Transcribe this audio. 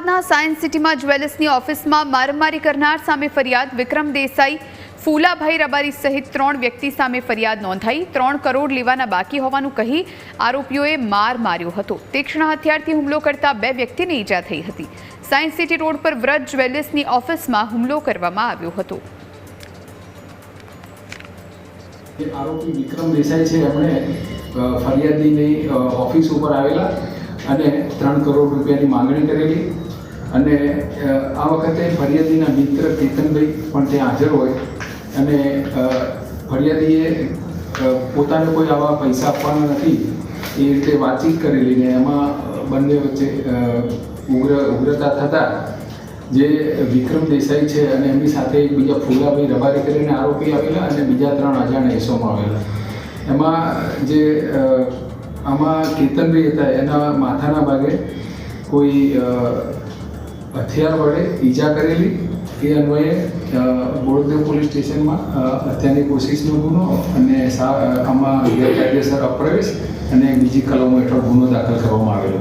અમદાવાદના સાયન્સ સિટીમાં જ્વેલર્સની ઓફિસમાં મારામારી કરનાર સામે ફરિયાદ વિક્રમ દેસાઈ, ફૂલાભાઈ રબારી સહિત 3 વ્યક્તિ સામે ફરિયાદ નોંધાઈ। 3 કરોડ લેવાના બાકી હોવાનું કહી આરોપીઓએ માર માર્યો હતો। તીક્ષ્ણ હથિયારથી હુમલો કરતા 2 વ્યક્તિને ઈજા થઈ હતી। સાયન્સ સિટી રોડ પર વ્રત જ્વેલર્સની ઓફિસમાં હુમલો કરવામાં આવ્યો હતો। આરોપી વિક્રમ દેસાઈ છે, એમણે ફરિયાદીની ઓફિસ ઉપર આવેલા અને 3 કરોડ રૂપિયાની માંગણી કરેલી અને આ વખતે ફરિયાદીના મિત્ર કેતનભાઈ પણ ત્યાં હાજર હોય અને ફરિયાદીએ પોતાને કોઈ આવા પૈસા આપવાના નથી એ રીતે વાતચીત કરેલી ને એમાં બંને વચ્ચે ઉગ્રતા થતાં જે વિક્રમ દેસાઈ છે અને એમની સાથે બીજા ફૂલાભાઈ રબારી કરીને આરોપી આવેલા અને બીજા 3 અજાણ્યા ઇસમો આવેલા। એમાં જે આમાં કેતનભાઈ હતા એના માથાના ભાગે કોઈ હથિયાર વડે ઈજા કરેલી એ અન્વયે બોરદેવ પોલીસ સ્ટેશનમાં હત્યાની કોશિશનો ગુનો અને આમાં ગેરકાયદેસર અપ્રવેશ અને બીજી કલમો હેઠળ ગુનો દાખલ કરવામાં આવેલો છે।